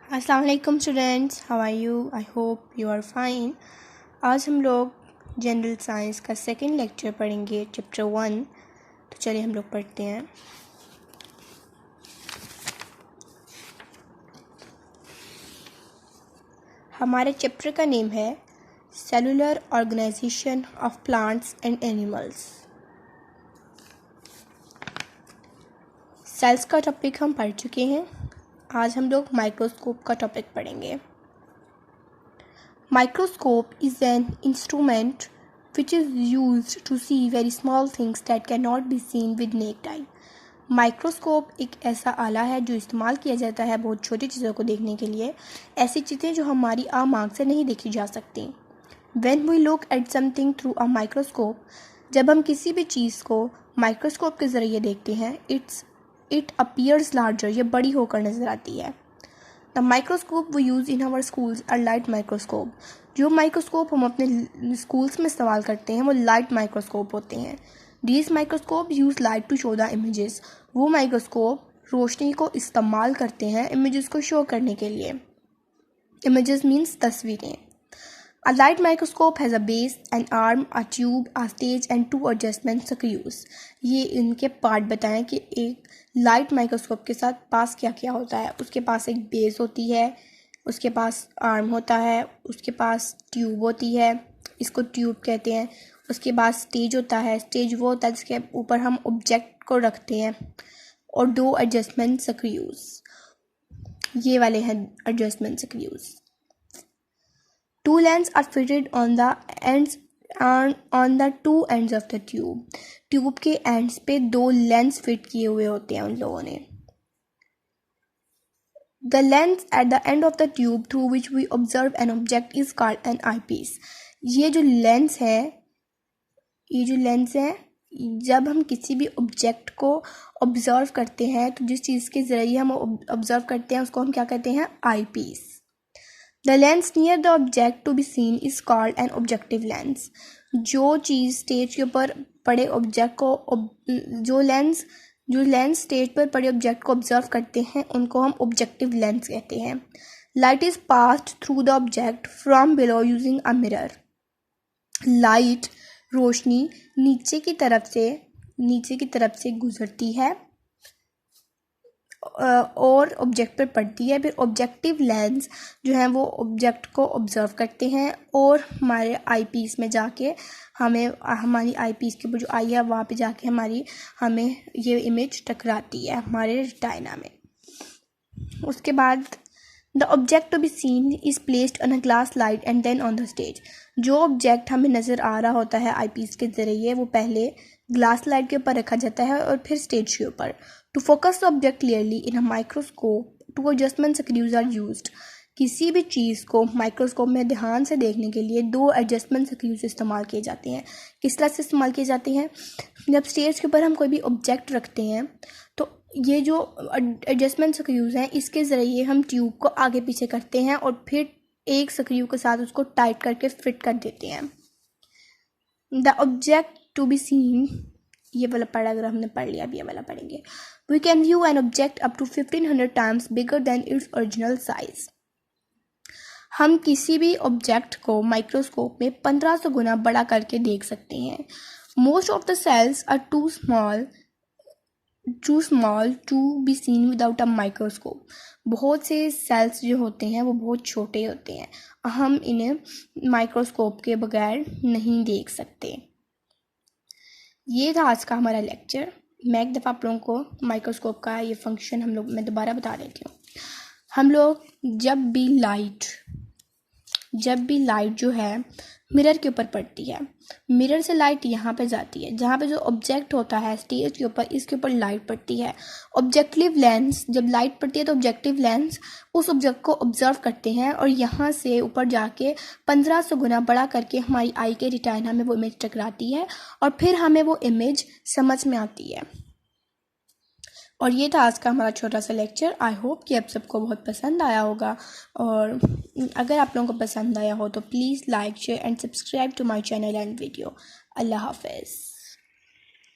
अस्सलाम वालेकुम students, how are you? I hope you are fine. आज हम लोग जनरल साइंस का सेकंड लेक्चर पढ़ेंगे, चैप्टर 1। तो चलिए हम लोग पढ़ते हैं। हमारे चैप्टर का नेम है cellular organization of plants and animals. Cells का टॉपिक हम पढ़ चुके हैं। आज हम लोग माइक्रोस्कोप का टॉपिक पढ़ेंगे। Microscope is an instrument which is used to see very small things that cannot be seen with naked eye. Microscope एक ऐसा आला है जो इस्तेमाल किया जाता है बहुत छोटी चीज़ों को देखने के लिए, ऐसी चीज़ें जो हमारी आम आँख से नहीं देखी जा सकती। When we look at something through a microscope, जब हम किसी भी चीज़ को माइक्रोस्कोप के ज़रिए देखते हैं, it appears larger, ये बड़ी होकर नज़र आती है। The microscope we use in our schools are light microscope. जो माइक्रोस्कोप हम अपने स्कूल्स में इस्तेमाल करते हैं वो लाइट माइक्रोस्कोप होते हैं। These microscope use light to show the images. वो माइक्रोस्कोप रोशनी को इस्तेमाल करते हैं इमेजेस को शो करने के लिए। Images means तस्वीरें। A light microscope has a base, an arm, a tube, a stage and 2 adjustment screws. ये इनके पार्ट बताएं कि एक लाइट माइक्रोस्कोप के साथ पास क्या क्या होता है। उसके पास एक बेस होती है, उसके पास आर्म होता है, उसके पास ट्यूब होती है, इसको ट्यूब कहते हैं। उसके बाद स्टेज होता है, स्टेज वो होता है जिसके ऊपर हम ऑब्जेक्ट को रखते हैं, और 2 एडजस्टमेंट स्क्रूज, ये वाले हैं adjustment screws. 2 lenses are fitted on the ends on the 2 ends of the tube. Tube के एंड्स पे 2 लेंस फिट किए हुए होते हैं उन लोगों ने। The lens at the end of the tube through which we observe an object is called an eyepiece. ये जो लेंस है, जब हम किसी भी ऑब्जेक्ट को ऑब्जर्व करते हैं तो जिस चीज़ के ज़रिए हम ऑब्जर्व करते हैं उसको हम क्या कहते हैं? आई piece. The lens near the object to be seen is called an objective lens. जो चीज़ स्टेज के ऊपर पड़े ऑब्जेक्ट को जो लेंस स्टेज पर पड़े ऑब्जेक्ट को ऑब्जर्व करते हैं उनको हम ऑब्जेक्टिव लेंस कहते हैं। Light is passed through the object from below using a mirror. Light, रोशनी नीचे की तरफ से गुजरती है और ऑब्जेक्ट पर पड़ती है। फिर ऑब्जेक्टिव लेंस जो है वो ऑब्जेक्ट को ऑब्जर्व करते हैं और हमारे आई पीस में जाके हमारी आई पीस के ऊपर जो आई है वहाँ पे जाके हमें ये इमेज टकराती है हमारे रेटिना में। उसके बाद the object to be seen is placed on a glass light and then on the stage. जो ऑब्जेक्ट हमें नज़र आ रहा होता है आई पीस के ज़रिए वो पहले ग्लास लाइट के ऊपर रखा जाता है और फिर स्टेज के ऊपर। To focus the object clearly in a microscope 2 adjustment screws are used. किसी भी चीज़ को माइक्रोस्कोप में ध्यान से देखने के लिए 2 एडजस्टमेंट स्क्रूज इस्तेमाल किए जाते हैं। किस तरह से इस्तेमाल किए जाते हैं? जब स्टेज के ऊपर हम कोई भी ऑब्जेक्ट रखते हैं तो ये जो एडजस्टमेंट स्क्रूज हैं इसके ज़रिए हम ट्यूब को आगे पीछे करते हैं और फिर एक स्क्रू के साथ उसको टाइट करके फिट कर देते हैं। The object to be seen, ये वाला पैराग्राफ हमने पढ़ लिया, अब ये वाला पढ़ेंगे। We can view an object up to 1500 times bigger than its original size. हम किसी भी ऑब्जेक्ट को माइक्रोस्कोप में 1500 गुना बड़ा करके देख सकते हैं। Most of the cells are too small to be seen without a microscope. बहुत से सेल्स जो होते हैं वो बहुत छोटे होते हैं, हम इन्हें माइक्रोस्कोप के बगैर नहीं देख सकते। ये था आज का हमारा लेक्चर। मैं एक दफ़ा आप लोगों को माइक्रोस्कोप का ये फंक्शन मैं दोबारा बता देती हूँ। हम लोग जब भी लाइट जो है मिरर के ऊपर पड़ती है, मिरर से लाइट यहाँ पे जाती है, जहाँ पे जो ऑब्जेक्ट होता है स्टेज के ऊपर, इसके ऊपर लाइट पड़ती है। ऑब्जेक्टिव लेंस, जब लाइट पड़ती है तो ऑब्जेक्टिव लेंस उस ऑब्जेक्ट को ऑब्जर्व करते हैं और यहाँ से ऊपर जाके 1500 गुना बड़ा करके हमारी आई के रेटिना में वो इमेज टकराती है और फिर हमें वो इमेज समझ में आती है। और ये था आज का हमारा छोटा सा लेक्चर। आई होप कि आप सबको बहुत पसंद आया होगा, और अगर आप लोगों को पसंद आया हो तो please like, share and subscribe to my channel and video. अल्लाह हाफ़िज़।